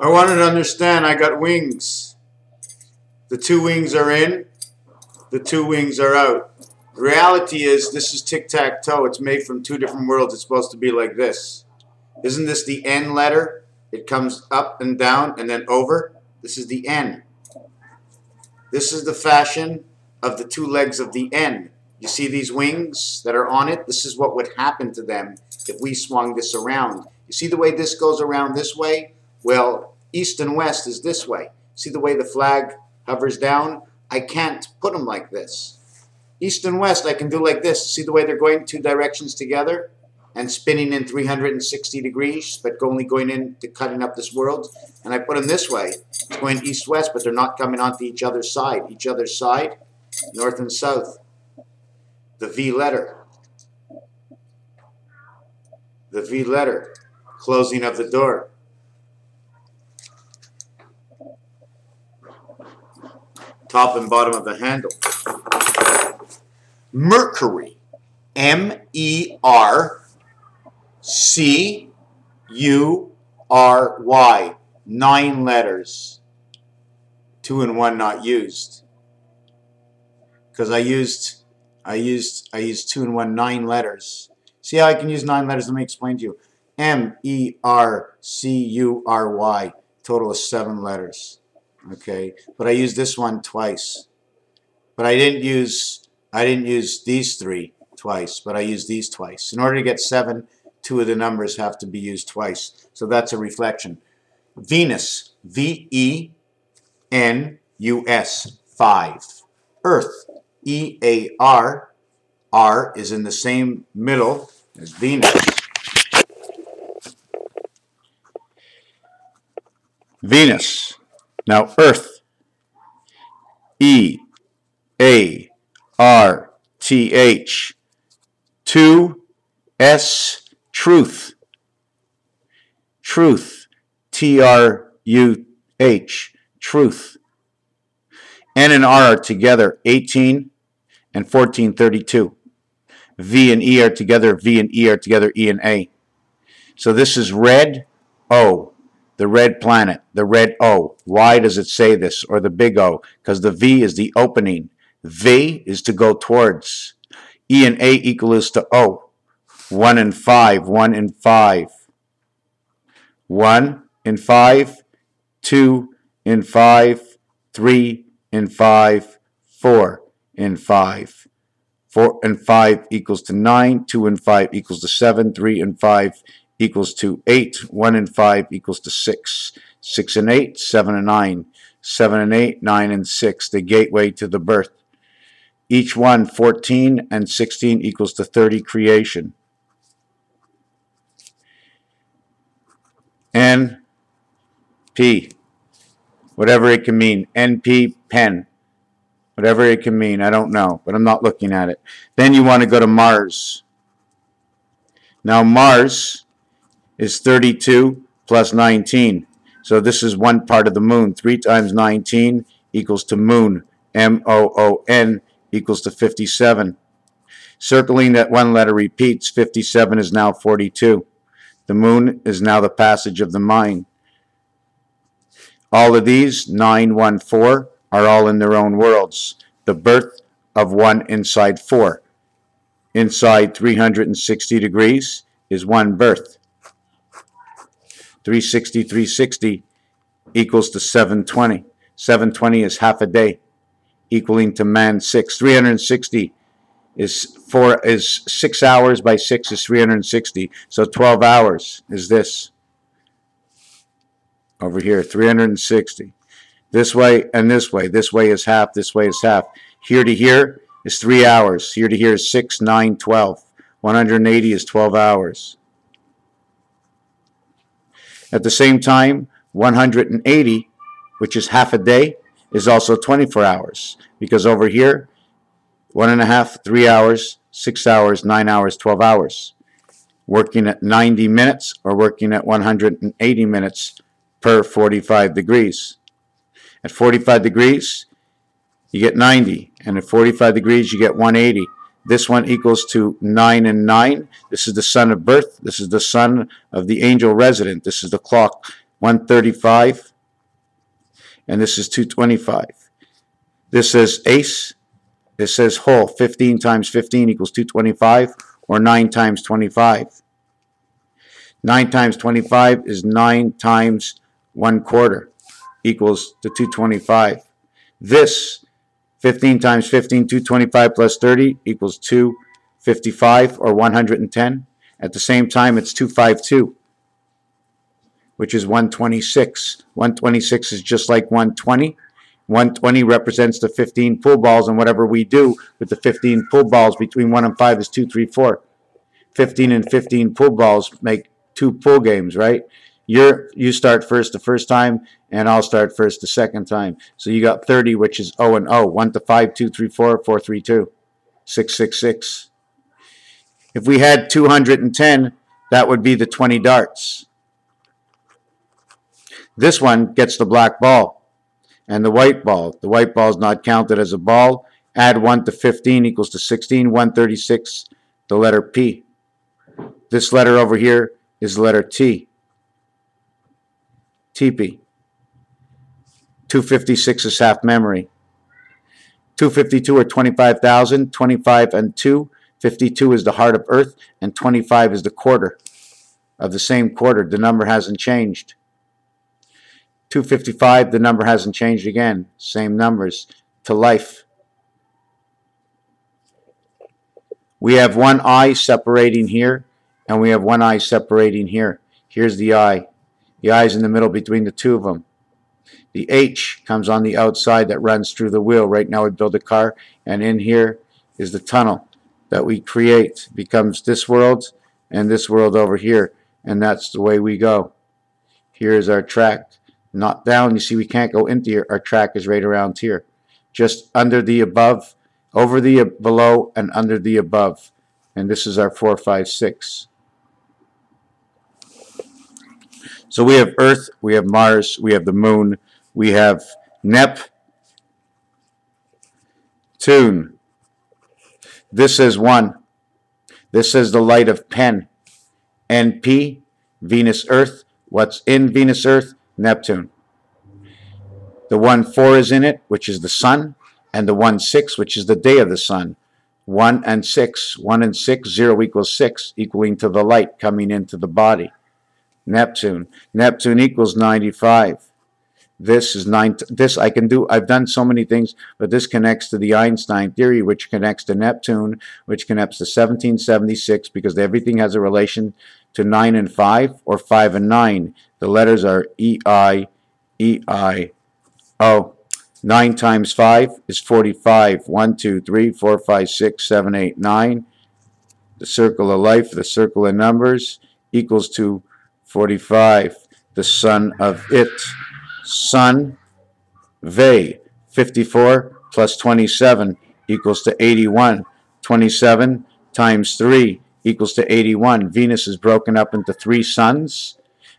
I wanted to understand. I got wings. The two wings are in. The two wings are out. The reality is this is tic-tac-toe. It's made from two different worlds. It's supposed to be like this. Isn't this the N letter? It comes up and down and then over. This is the N. This is the fashion of the two legs of the N. You see these wings that are on it? This is what would happen to them if we swung this around. You see the way this goes around this way? Well, east and west is this way. See the way the flag hovers down? I can't put them like this. East and west I can do like this. See the way they're going two directions together and spinning in 360 degrees, but only going into cutting up this world? And I put them this way. It's going east-west, but they're not coming onto each other's side. Each other's side, north and south. The V letter. The V letter. Closing of the door. Top and bottom of the handle. Mercury. M-E-R-C-U-R-Y. 9 letters. 2 and 1 not used. Because I used 2 and 1 9 letters. See how I can use 9 letters? Let me explain to you. M-E-R-C-U-R-Y. Total of 7 letters. Okay, but I used this one twice. But I didn't use these 3 twice, but I used these twice. In order to get 7, 2 of the numbers have to be used twice. So that's a reflection. Venus, V-E-N-U-S, 5. Earth, E-A-R, R is in the same middle as Venus. Venus. Now Earth, E-A-R-T-H, 2-S, truth. Truth, T-R-U-H, truth. N and R are together, 18 and 1432. V and E are together, V and E are together, E and A. So this is red O, the red planet, the red O. Why does it say this, or the big O? Because the V is the opening. V is to go towards. E and A equals to O. 1 and 5, 1 and 5. 1 and 5, 2 and 5, 3 and 5, 4 and 5. 4 and 5 equals to 9, 2 and 5 equals to 7, 3 and 5 equals to 8, 1 and 5 equals to 6, 6 and 8, 7 and 9, 7 and 8, 9 and 6, the gateway to the birth. Each one, 14 and 16 equals to 30, creation. N, P, whatever it can mean. NP, pen. Whatever it can mean, I don't know, but I'm not looking at it. Then you want to go to Mars. Now Mars is 32 plus 19. So this is one part of the moon. 3 times 19 equals to moon. M-O-O-N equals to 57. Circling that one letter repeats. 57 is now 42. The moon is now the passage of the mind. All of these, 9, 1, 4, are all in their own worlds. The birth of 1 inside 4. Inside 360 degrees is 1 birth. 360, 360 equals to 720. 720 is half a day, equaling to man 6. 360 is 6 hours by 6 is 360. So 12 hours is this. Over here, 360. This way and this way. This way is half, this way is half. Here to here is 3 hours. Here to here is 6, 9, 12. 180 is 12 hours. At the same time, 180, which is half a day, is also 24 hours. Because over here, 1.5, 3 hours, 6 hours, 9 hours, 12 hours. Working at 90 minutes or working at 180 minutes per 45 degrees. At 45 degrees, you get 90. And at 45 degrees, you get 180. This one equals to 9 and 9. This is the sun of birth. This is the sun of the angel resident. This is the clock 135, and this is 225. This says ace. This says hole. 15 times 15 equals 225, or 9 times 25. 9 times 25 is 9 times 1/4 equals to 225. This 15 times 15, 225 plus 30 equals 255, or 110. At the same time, it's 252, which is 126. 126 is just like 120. 120 represents the 15 pool balls, and whatever we do with the 15 pool balls between 1 and 5 is 2, 3, 4. 15 and 15 pool balls make 2 pool games, right? You start first the first time, and I'll start first the second time. So you got 30, which is 0 and 0. 1 to 5, 2, 3, 4, 4, 3, 2. 6, 6, 6. If we had 210, that would be the 20 darts. This one gets the black ball and the white ball. The white ball is not counted as a ball. Add 1 to 15 equals to 16. 136, the letter P. This letter over here is the letter T. TP. 256 is half memory. 252 or 25,000. 25 and 2. 52 is the heart of Earth, and 25 is the quarter of the same quarter. The number hasn't changed. 255, the number hasn't changed again. Same numbers. To life. We have one eye separating here, and we have one eye separating here. Here's the eye. The eye is in the middle between the two of them. The H comes on the outside that runs through the wheel. Right now we build a car, and in here is the tunnel that we create. It becomes this world and this world over here, and that's the way we go. Here's our track. Not down. You see, we can't go into here. Our track is right around here. Just under the above, over the below, and under the above. And this is our 4, 5, 6. So we have Earth, we have Mars, we have the Moon, we have Neptune. This says 1. This says the light of Pen. NP, Venus, Earth. What's in Venus, Earth? Neptune. The 1-4 is in it, which is the sun, and the 1-6, which is the day of the sun. 1 and 6. 1 and 6, 0 equals 6, equaling to the light coming into the body. Neptune. Neptune equals 95. This is 9. This I can do. I've done so many things, but this connects to the Einstein theory, which connects to Neptune, which connects to 1776, because everything has a relation to 9 and 5, or 5 and 9. The letters are EI, EI-O. 9 times 5 is 45. 1, 2, 3, 4, 5, 6, 7, 8, 9. The circle of life, the circle of numbers, equals to 45. The son of it. Son, Ve. 54 plus 27 equals to 81. 27 times 3 equals to 81. Venus is broken up into 3 suns.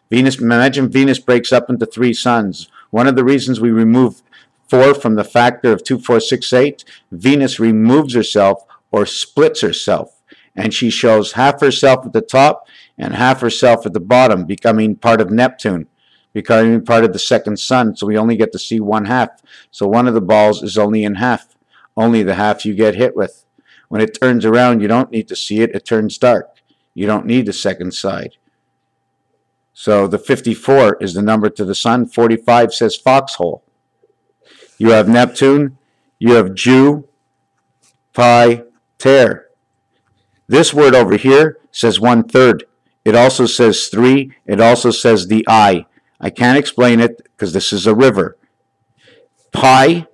Imagine Venus breaks up into 3 suns. One of the reasons we remove 4 from the factor of 2, 4, 6, 8, Venus removes herself or splits herself, and she shows half herself at the top and half herself at the bottom, becoming part of Neptune, becoming part of the second sun. So we only get to see 1/2. So one of the balls is only in half, only the half you get hit with. When it turns around, you don't need to see it. It turns dark. You don't need the second side. So the 54 is the number to the sun. 45 says foxhole. You have Neptune. You have Jupiter. This word over here says 1/3. It also says 3. It also says the eye. I can't explain it because this is a river. Pi,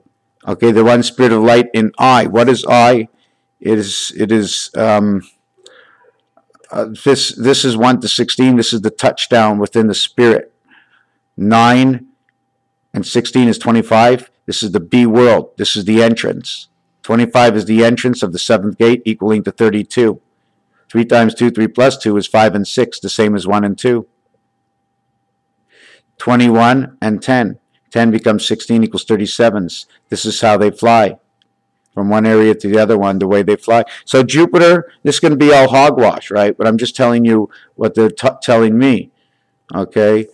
okay, the one spirit of light in I. What is I? This is 1 to 16. This is the touchdown within the spirit. 9 and 16 is 25. This is the B world. This is the entrance. 25 is the entrance of the 7th gate, equaling to 32. 3 times 2, 3 plus 2 is 5 and 6, the same as 1 and 2. 21 and 10. 10 becomes 16 equals 37s. This is how they fly. From one area to the other one, the way they fly. So Jupiter, this is going to be all hogwash, right? But I'm just telling you what they're telling me. Okay?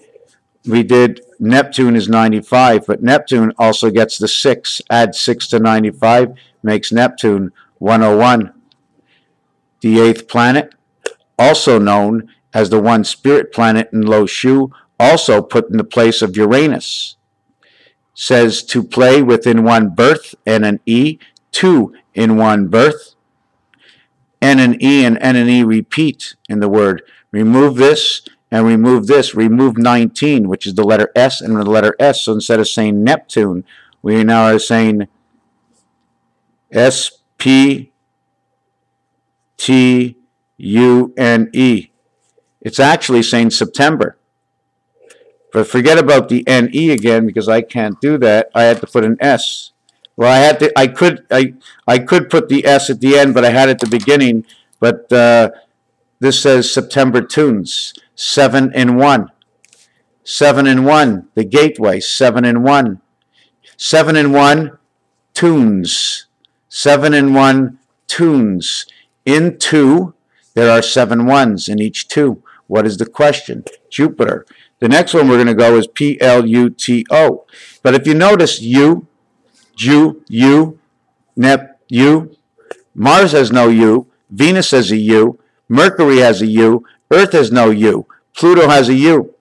we did Neptune is 95, but Neptune also gets the 6. Add 6 to 95, makes Neptune 101. The 8th planet, also known as the one spirit planet in Lo Shu, also put in the place of Uranus. Says to play within one birth, N and E, 2 in one birth. N and E repeat in the word. Remove this and remove this. Remove 19, which is the letter S and the letter S. So instead of saying Neptune, we now are saying S-P-T-U-N-E. It's actually saying September. But forget about the N-E again, because I can't do that. I had to put an S. Well, I could put the S at the end, but I had it at the beginning. But this says September tunes, 7 in 1. 7 in 1, the gateway, 7 in 1. 7 in 1, tunes. 7 in 1, tunes. In 2, there are 7 ones in each 2. What is the question? Jupiter. The next one we're going to go is P-L-U-T-O. But if you notice, U, Nep, U. Mars has no U. Venus has a U. Mercury has a U. Earth has no U. Pluto has a U.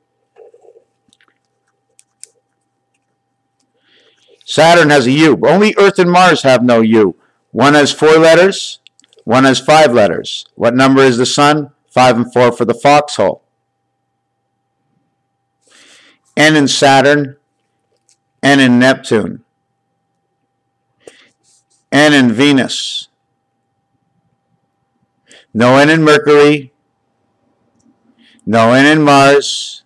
Saturn has a U. Only Earth and Mars have no U. One has 4 letters. One has 5 letters. What number is the Sun? 5 and 4 for the foxhole. N in Saturn. N in Neptune. N in Venus. No N in Mercury. No N in Mars.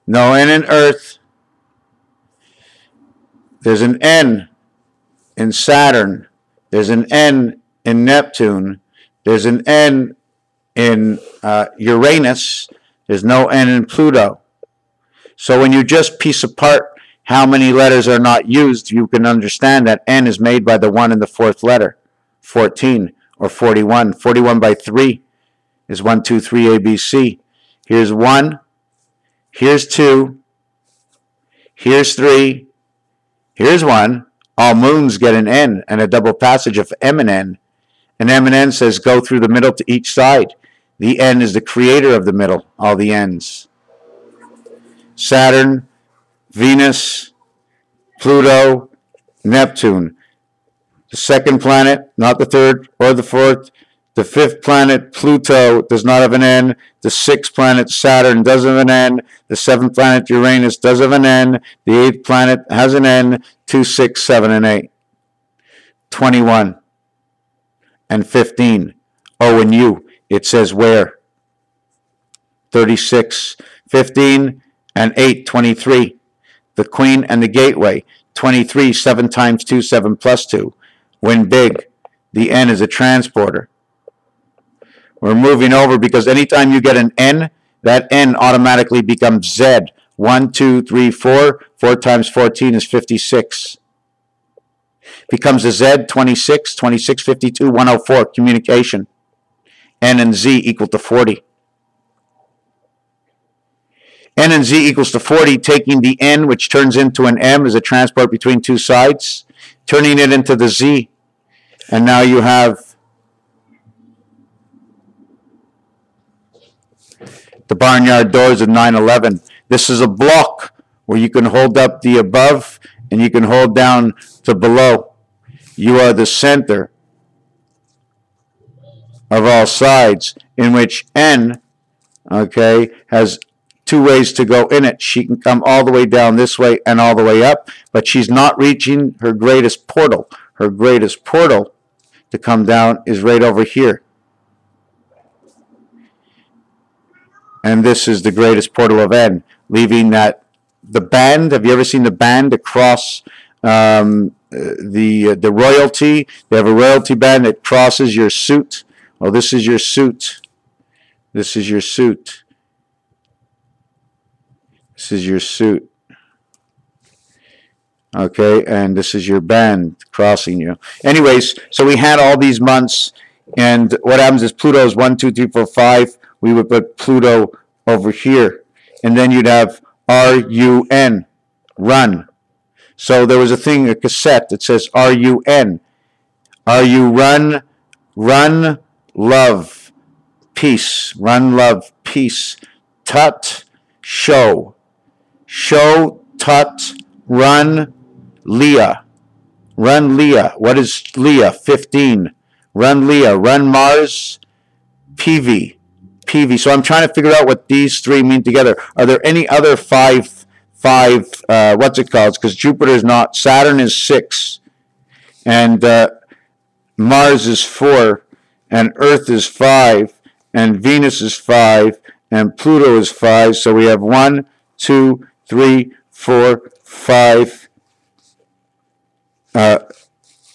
No N in Earth. There's an N in Saturn. There's an N in Neptune. There's an N in Uranus. There's no N in Pluto. So when you just piece apart how many letters are not used, you can understand that N is made by the 1 and the 4th letter. 14 or 41. 41 by 3 is 1, 2, 3, A, B, C. Here's 1. Here's 2. Here's 3. Here's 1. All moons get an N and a double passage of M and N. And M and N says go through the middle to each side. The N is the creator of the middle, all the N's. Saturn, Venus, Pluto, Neptune. The second planet, not the third or the fourth. The 5th planet, Pluto, does not have an N. The 6th planet, Saturn, does have an N. The 7th planet, Uranus, does have an N. The 8th planet has an N. 2, 6, 7, and 8. 21 and 15. O and U. It says where? 36. 15 and 8, 23. The Queen and the Gateway. 23, 7 times 2, 7 plus 2. Win big. The N is a transporter. We're moving over because anytime you get an N, that N automatically becomes Z. 1, 2, 3, 4. 4 times 14 is 56. Becomes a Z, 26, 26, 52, 104. Communication. N and Z equal to 40. N and Z equals to 40, taking the N, which turns into an M, as a transport between 2 sides, turning it into the Z. And now you have the barnyard doors of 9/11. This is a block where you can hold up the above and you can hold down the below. You are the center of all sides, in which N, okay, has 2 ways to go in it. She can come all the way down this way and all the way up, but she's not reaching her greatest portal. Her greatest portal to come down is right over here. And this is the greatest portal of N, leaving that the band. Have you ever seen the band across the royalty? They have a royalty band that crosses your suit. Well, this is your suit. This is your suit. This is your suit. Okay, and this is your band crossing you. Anyways, so we had all these months, and what happens is Pluto is 1, 2, 3, 4, 5. We would put Pluto over here, and then you'd have R-U-N, run. So there was a thing, a cassette that says R-U-N. R-U run, run, love, peace. Run, love, peace. Tut, show. Show, tut, run, Leah. Run, Leah. What is Leah? 15. Run, Leah. Run, Mars, PV. PV. So I'm trying to figure out what these three mean together. Are there any other five, what's it called? Because Jupiter is not. Saturn is 6. And Mars is 4. And Earth is 5. And Venus is 5. And Pluto is 5. So we have 1, 2, 3, 4, 5.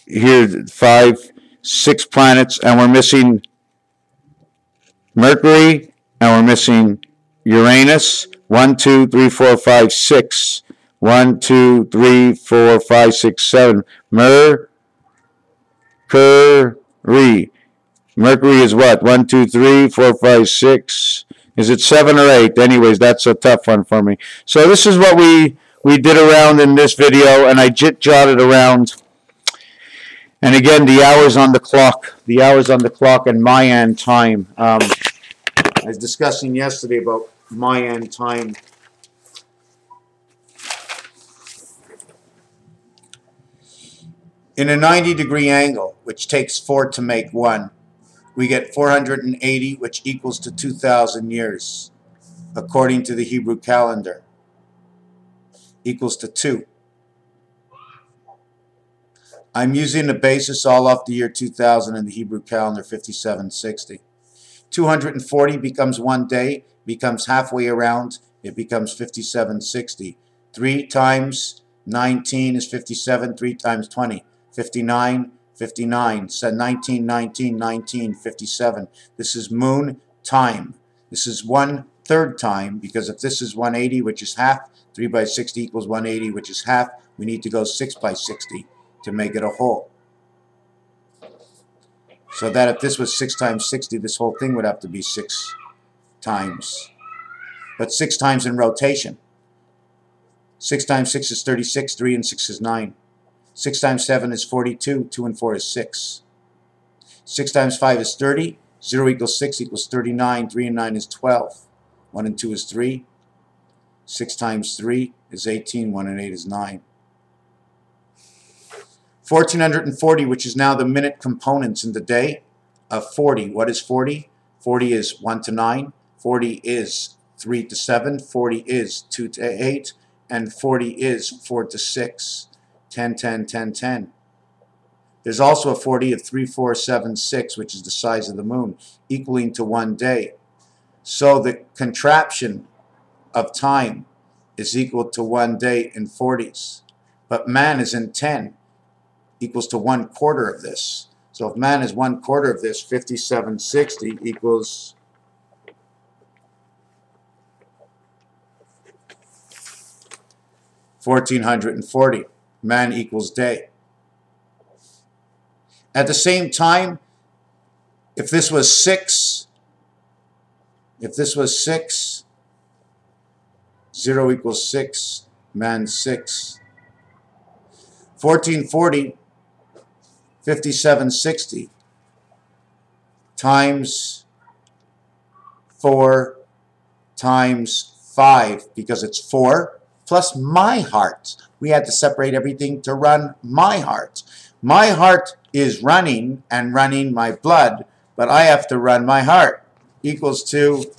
Here, 5, 6 planets. And we're missing Mercury, and we're missing Uranus. 1, 2, 3, 4, 5, 6. 1, 2, 3, 4, 5, 6, 7. Mercury. Mercury is what? 1, 2, 3, 4, 5, 6. Is it 7 or 8? Anyways, that's a tough one for me. So this is what we did around in this video, and I jotted around. And again, the hours on the clock. The hours on the clock and Mayan time. I was discussing yesterday about Mayan time. In a 90-degree angle, which takes 4 to make 1, we get 480, which equals to 2,000 years, according to the Hebrew calendar, equals to 2. I'm using the basis all off the year 2000 in the Hebrew calendar, 5760. 240 becomes 1 day, becomes halfway around, it becomes 5760. 3 times 19 is 57, 3 times 20, 59, 59, so 19, 19, 19, 57. This is moon time. This is 1/3 time, because if this is 180, which is half, 3 by 60 equals 180, which is half, we need to go 6 by 60 to make it a whole. So that if this was 6 times 60, this whole thing would have to be 6 times. But 6 times in rotation. 6 times 6 is 36, 3 and 6 is 9. 6 times 7 is 42, 2 and 4 is 6. 6 times 5 is 30, 0 equals 6 equals 39, 3 and 9 is 12. 1 and 2 is 3. 6 times 3 is 18, 1 and 8 is 9. 1440, which is now the minute components in the day of 40. What is 40? 40 is 1 to 9. 40 is 3 to 7. 40 is 2 to 8. And 40 is 4 to 6. 10, 10, 10, 10. There's also a 40 of 3, 4, 7, 6, which is the size of the moon, equaling to 1 day. So the contraption of time is equal to 1 day in 40s. But man is in 10. Equals to 1/4 of this. So if man is 1/4 of this, 5760 equals 1440. Man equals day. At the same time, if this was 6, 0 equals 6, man 6. 1440, 5760 times 4 times 5, because it's 4 plus my heart. We had to separate everything to run my heart. My heart is running and running my blood, but I have to run my heart, equals to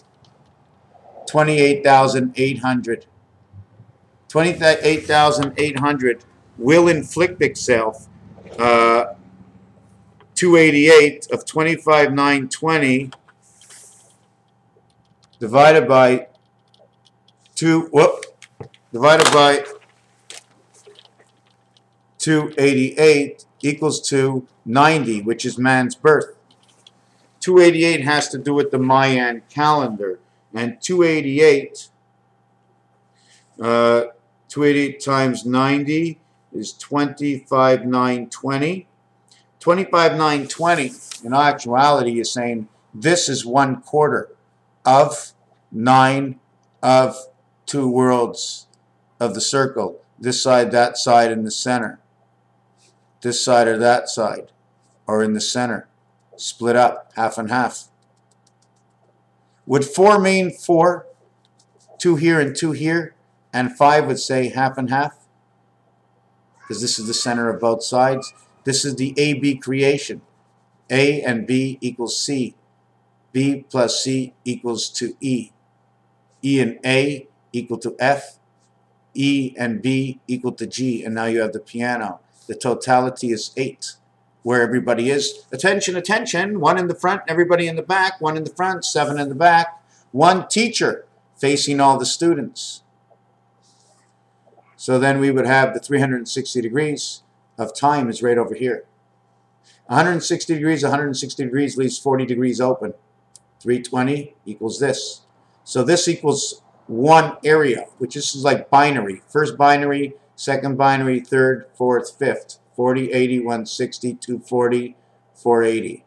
28,800. 28,800 will inflict itself 288 of 25,920 divided by 288 equals to 90, which is man's birth. 288 has to do with the Mayan calendar, and 288 times 90 is 25,920. 25,920 in actuality is saying this is 1/4 of 9 of two worlds of the circle. This side, that side, and the center. This side or that side, or in the center. Split up, half and half. Would 4 mean 4? 2 here and 2 here? And 5 would say half and half? Because this is the center of both sides. This is the AB creation. A and B equals C. B plus C equals to E. E and A equal to F. E and B equal to G. And now you have the piano. The totality is 8. Where everybody is. Attention, attention. 1 in the front, everybody in the back. 1 in the front, 7 in the back. 1 teacher facing all the students. So then we would have the 360 degrees of time is right over here. 160 degrees leaves 40 degrees open. 320 equals this. So this equals 1 area, which is like binary. First binary, second binary, third, fourth, fifth. 40, 80, 160, 240, 480.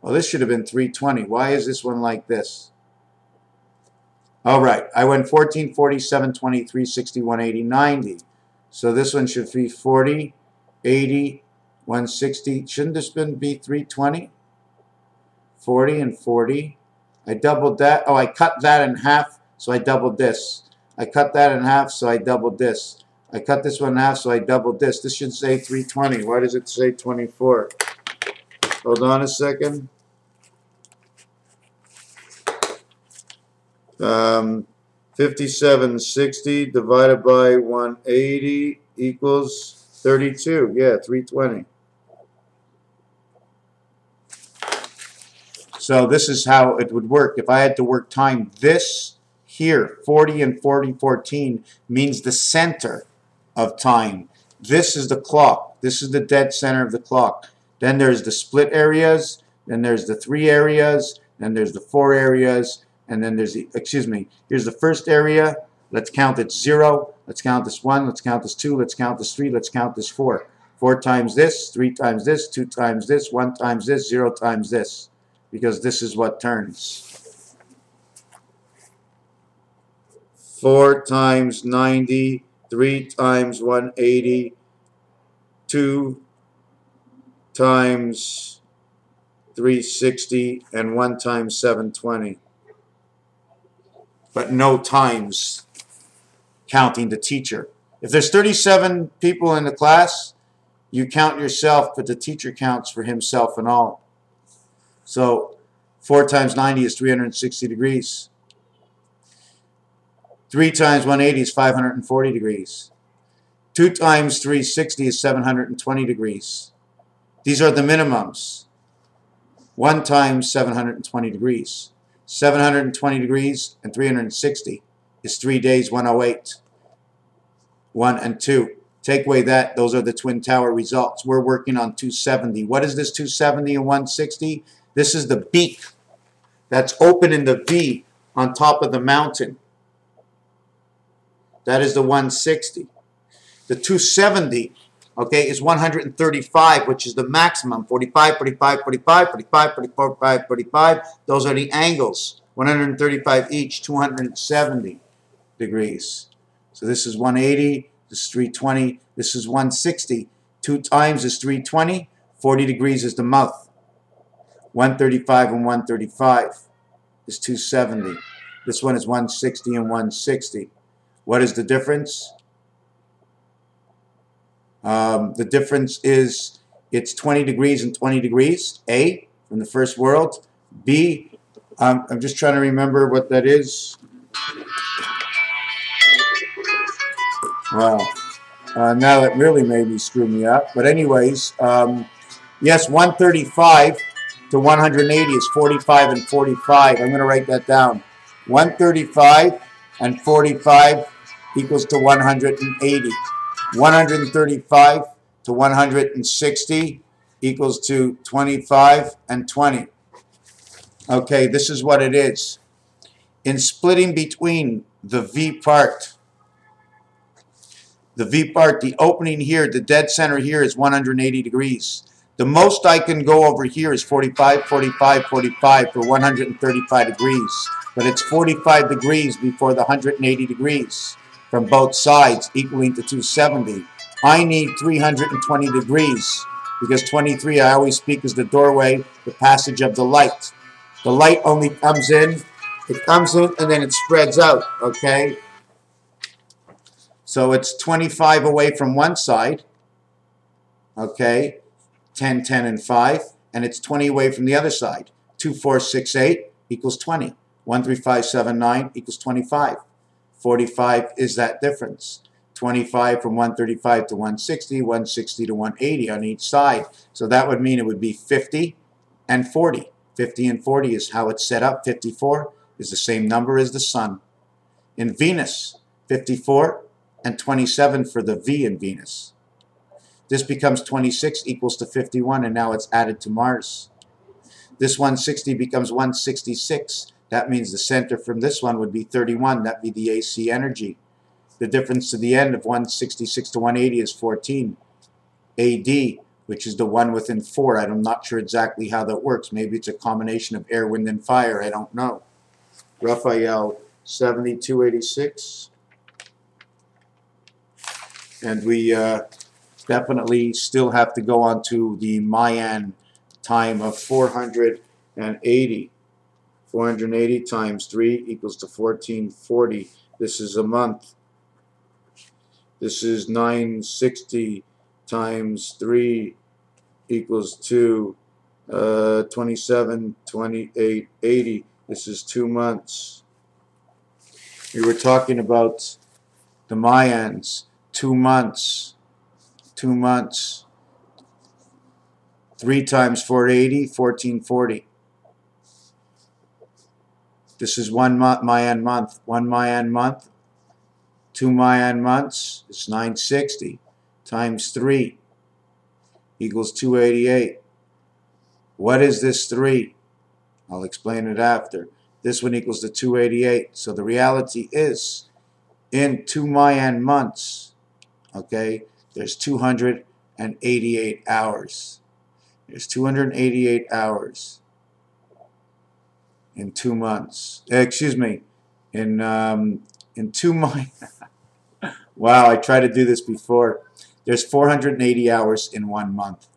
Well, this should have been 320. Why is this one like this? All right, I went 14, 40, 720, 360, 180, 90. So this one should be 40, 80, 160. Shouldn't this be 320? 40 and 40. I doubled that. Oh, I cut that in half, so I doubled this. I cut that in half, so I doubled this. I cut this one in half, so I doubled this. This should say 320. Why does it say 24? Hold on a second. 5760 divided by 180 equals 32. Yeah, 320. So this is how it would work. If I had to work time, this here, 40 and 40, 14, means the center of time. This is the clock. This is the dead center of the clock. Then there's the split areas. Then there's the 3 areas. Then there's the 4 areas. And then there's the, excuse me, here's the first area. Let's count it 0. Let's count this 1. Let's count this 2. Let's count this 3. Let's count this 4. 4 times this, 3 times this, 2 times this, 1 times this, 0 times this. Because this is what turns. 4 times 90, 3 times 180, 2 times 360, and 1 times 720. But no times counting the teacher. If there's 37 people in the class, you count yourself, but the teacher counts for himself and all. So 4 times 90 is 360 degrees. 3 times 180 is 540 degrees. 2 times 360 is 720 degrees. These are the minimums. 1 times 720 degrees. 720 degrees and 360 is 3 days, 108. 1 and 2. Take away that. Those are the Twin Tower results. We're working on 270. What is this 270 and 160? This is the beak that's open in the V on top of the mountain. That is the 160. The 270, okay, is 135, which is the maximum. 45, 45, 45, 45, 45, 45. Those are the angles. 135 each, 270 degrees. So this is 180, this is 320, this is 160. 2 times is 320, 40 degrees is the mouth. 135 and 135 is 270. This one is 160 and 160. What is the difference? The difference is it's 20 degrees and 20 degrees, A, from the first world. B, I'm just trying to remember what that is. Wow. Now that really made me screw me up. But anyways, yes, 135 to 180 is 45 and 45. I'm going to write that down. 135 and 45 equals to 180. 135 to 160 equals to 25 and 20. Okay, this is what it is. In splitting between the V part, the opening here, the dead center here is 180 degrees. The most I can go over here is 45, 45, 45 for 135 degrees. but it's 45 degrees before the 180 degrees from both sides, equaling to 270. I need 320 degrees because 23, I always speak, is the doorway, the passage of the light. The light only comes in, it comes in, and then it spreads out, okay? So it's 25 away from one side, okay? 10, 10, and 5, and it's 20 away from the other side. 2, 4, 6, 8 equals 20. 1, 3, 5, 7, 9 equals 25. 45 is that difference. 25 from 135 to 160, 160 to 180 on each side. So that would mean it would be 50 and 40. 50 and 40 is how it's set up. 54 is the same number as the sun. In Venus, 54 and 27 for the V in Venus. This becomes 26 equals to 51, and now it's added to Mars. This 160 becomes 166. That means the center from this one would be 31. That would be the AC energy. The difference to the end of 166 to 180 is 14. AD, which is the one within 4. I'm not sure exactly how that works. Maybe it's a combination of air, wind, and fire. I don't know. Raphael, 7286. And we definitely still have to go on to the Mayan time of 480. 480 times 3 equals to 1440. This is a month. This is 960 times 3 equals to 27, 28, 80. This is 2 months. We were talking about the Mayans. 2 months. 2 months. 3 times 480, 1440. This is 1 month, Mayan month. 1 Mayan month. 2 Mayan months is 960 times 3 equals 288. What is this 3? I'll explain it after. This one equals to 288. So the reality is, in 2 Mayan months, okay, there's 288 hours. There's 288 hours in 2 months. Excuse me, in 2 Mayan. Wow, I tried to do this before. There's 480 hours in 1 month.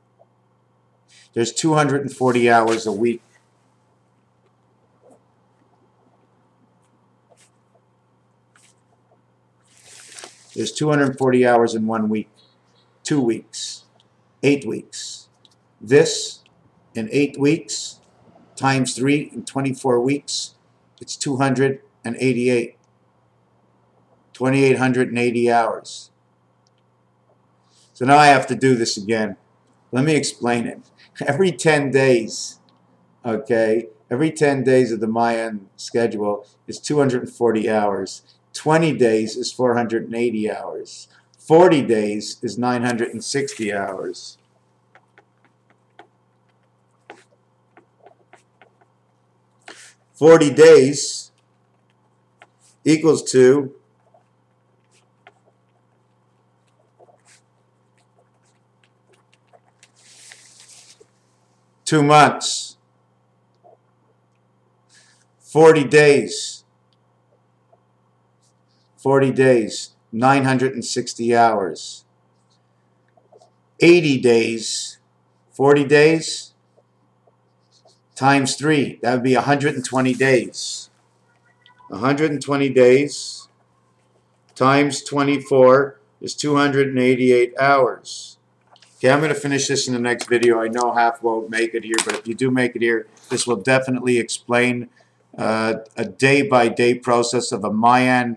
There's 240 hours a week. There's 240 hours in 1 week. 2 weeks. 8 weeks. This, in 8 weeks, times 3 in 24 weeks, it's 288. 2,880 hours. So now I have to do this again. Let me explain it. Every 10 days, okay, every 10 days of the Mayan schedule is 240 hours. 20 days is 480 hours. 40 days is 960 hours. $40 days equals to 2 months. 40 days. 40 days. 960 hours. 80 days. 40 days times 3. That would be 120 days. 120 days times 24 is 288 hours. Okay, I'm going to finish this in the next video. I know half won't make it here, but if you do make it here, this will definitely explain a day-by-day process of a Mayan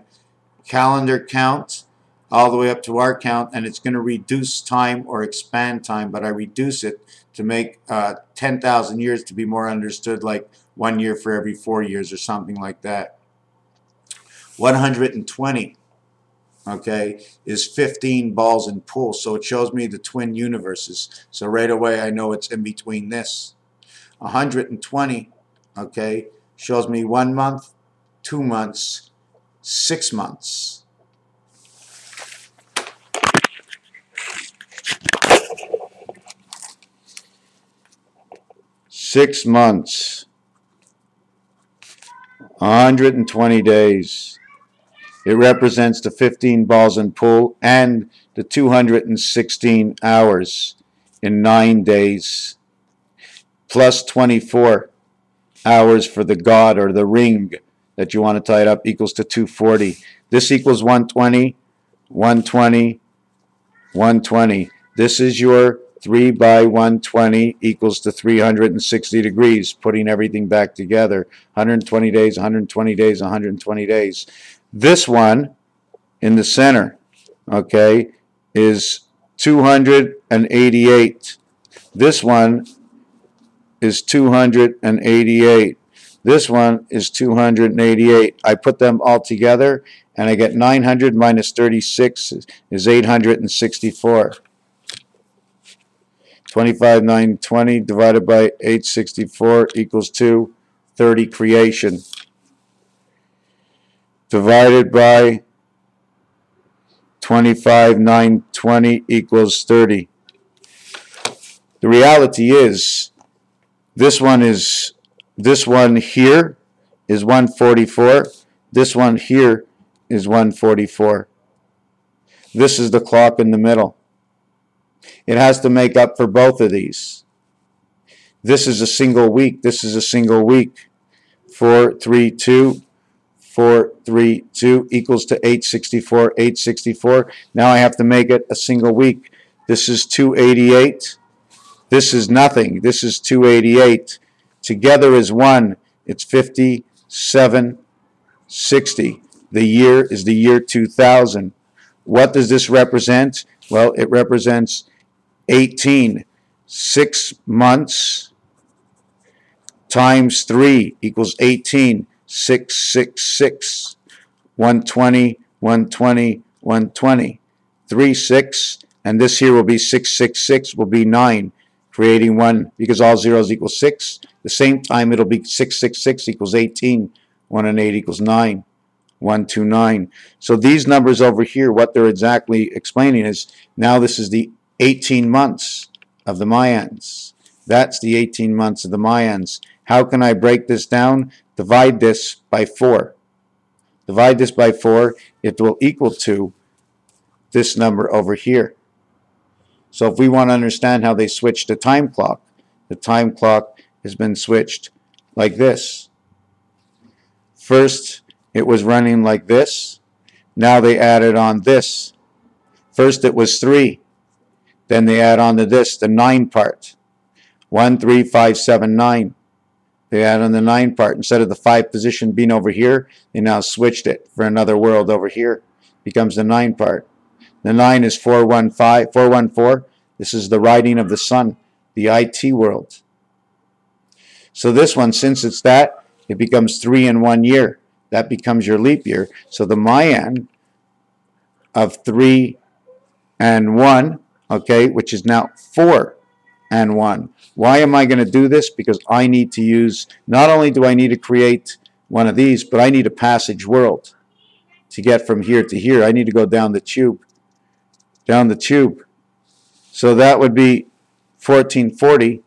calendar count all the way up to our count, and it's going to reduce time or expand time, but I reduce it to make 10,000 years to be more understood, like 1 year for every 4 years or something like that. 120. Okay, is 15 balls in pool. So it shows me the twin universes. So right away I know it's in between this. 120, okay, shows me 1 month, 2 months, 6 months. Six months. 120 days. It represents the 15 balls in pool and the 216 hours in 9 days, plus 24 hours for the god or the ring that you want to tie it up equals to 240. This equals 120, 120, 120. This is your 3 by 120 equals to 360 degrees, putting everything back together. 120 days, 120 days, 120 days. This one in the center, okay, is 288. This one is 288. This one is 288. I put them all together and I get 900 minus 36 is 864. 25,920 divided by 864 equals 230 creation. Divided by 25,920 equals 30. The reality is this one here is 144. This one here is 144. This is the clock in the middle. It has to make up for both of these. This is a single week. This is a single week. 432. 432 equals to 864. 864. Now I have to make it a single week. This is 288. This is nothing. This is 288. Together is 1. It's 5760. The year is the year 2000. What does this represent? Well, it represents 18. 6 months times 3 equals 18. 666. 120, 120, 120. 3, 6. And this here will be 666, will be 9. Creating 1, because all zeros equal 6. The same time, it'll be 666 equals 18. 1 and 8 equals 9. 129. So these numbers over here, what they're exactly explaining is, now this is the 18 months of the Mayans. That's the 18 months of the Mayans. How can I break this down? Divide this by 4. Divide this by 4. It will equal to this number over here. So if we want to understand how they switched the time clock has been switched like this. First, it was running like this. Now they added on this. First it was 3. Then they add on to this, the 9 part. 1, 3, 5, 7, 9. They add on the 9 part. Instead of the 5 position being over here, they now switched it for another world over here. Becomes the 9 part. The 9 is 415, 414. This is the riding of the sun, the IT world. So this one, since it's that, it becomes 3 in 1 year. That becomes your leap year. So the Mayan of 3 and 1, okay, which is now 4 and 1. Why am I going to do this? Because I need to use, not only do I need to create one of these, but I need a passage world to get from here to here. I need to go down the tube. Down the tube. So that would be 1440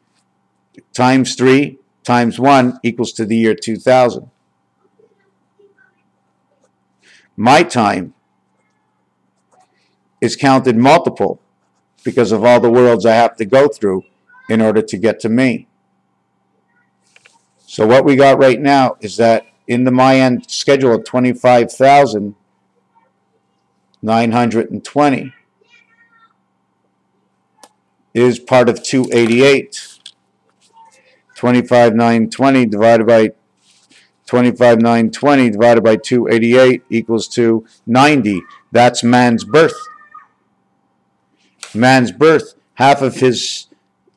times 3 times 1 equals to the year 2000. My time is counted multiple because of all the worlds I have to go through in order to get to me. So what we got right now is that in the Mayan schedule of 25,920 is part of 288. 25,920 divided by 25,920 divided by 288 equals to 90. That's man's birth. Man's birth. Half of his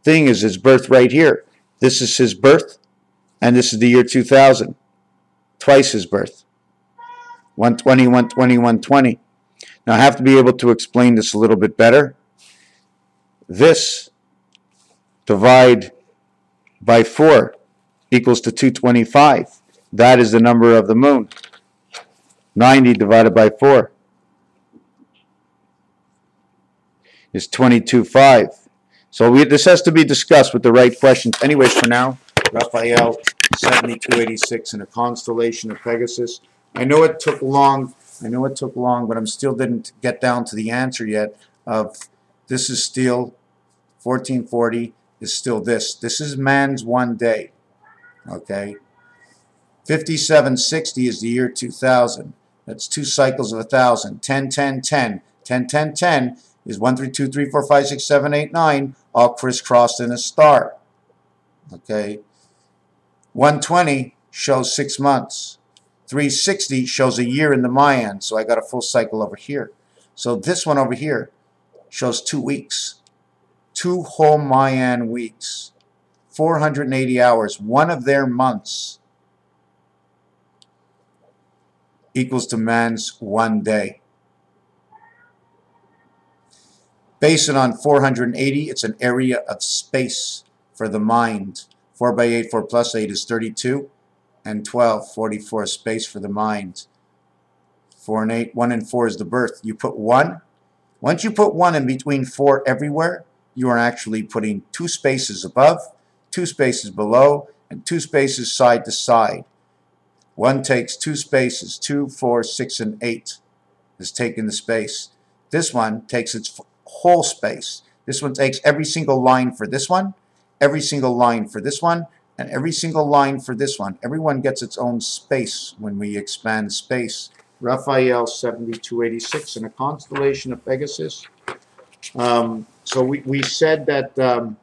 thing is his birth right here. This is his birth, and this is the year 2000. Twice his birth. 120, 120, 120. Now I have to be able to explain this a little bit better. This divide by 4 equals to 225. That is the number of the moon. 90 divided by 4 is 22.5. So this has to be discussed with the right questions. Anyways, for now, Raphael 7286 in a constellation of Pegasus. I know it took long, but I'm still didn't get down to the answer yet of this is still 1440 is still this. This is man's one day. Okay. 5760 is the year 2000. That's 2 cycles of 1,000. 10, 10, 10. 10, 10, 10 is 1, 3, 2, 3, 4, 5, 6, 7, 8, 9, all crisscrossed in a star. Okay. 120 shows 6 months. 360 shows a year in the Mayan, so I got a full cycle over here. So this one over here shows 2 weeks. 2 whole Mayan weeks. 480 hours. One of their months equals to man's one day. Base it on 480, it's an area of space for the mind. 4 by 8, 4 plus 8 is 32, and 12, 44 space for the mind. 4 and 8, 1 and 4 is the birth. You put 1. Once you put 1 in between 4 everywhere, you are actually putting 2 spaces above, 2 spaces below, and 2 spaces side to side. 1 takes 2 spaces, 2, 4, 6, and 8 is taking the space. This one takes its whole space. This one takes every single line for this one, every single line for this one, and every single line for this one. Everyone gets its own space when we expand space. Raphael 7286 in a constellation of Pegasus. So we said that the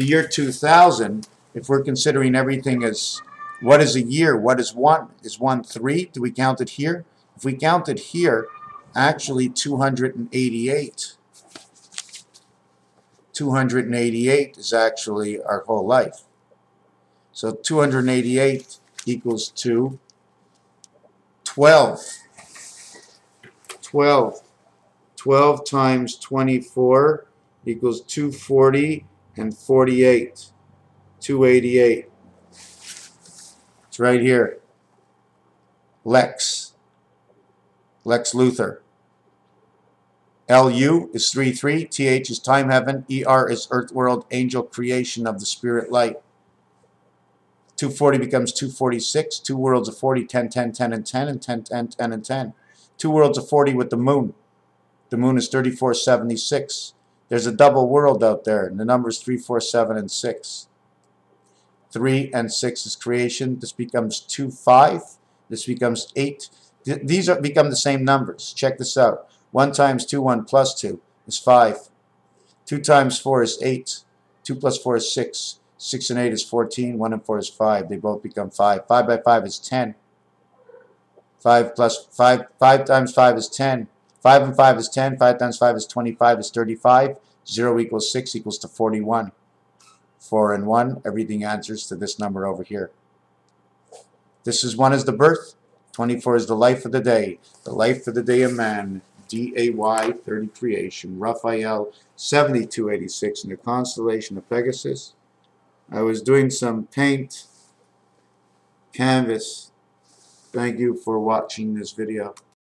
year 2000, if we're considering everything as what is a year? What is 1? Is 1 3? Do we count it here? If we count it here, actually 288. 288 is actually our whole life. So 288 equals to 12. 12. 12 times 24 equals 240 and 48. 288. It's right here. Lex Luthor. LU is 33. TH is time heaven. ER is earth world, angel creation of the spirit light. 240 becomes 246. 2 worlds of 40, 10, 10, 10, and 10, and 10, 10, 10, and 10. 2 worlds of 40 with the moon. The moon is 3476. There's a double world out there, and the numbers 3, 4, 7, and 6. 3 and 6 is creation. This becomes 2, 5. This becomes 8. These become the same numbers. Check this out. 1 times 2, 1 plus 2 is 5. 2 times 4 is 8. 2 plus 4 is 6. 6 and 8 is 14. 1 and 4 is 5. They both become 5. 5 by 5 is 10. 5 plus 5. 5 times 5 is 10. 5 and 5 is 10. 5 times 5 is 25 is 35. 0 equals 6 equals to 41. 4 and 1, everything answers to this number over here. This is 1 is the birth, 24 is the life of the day. The life of the day of man, DAY 30 creation. Raphael 7286 in the constellation of Pegasus. I was doing some paint, canvas. Thank you for watching this video.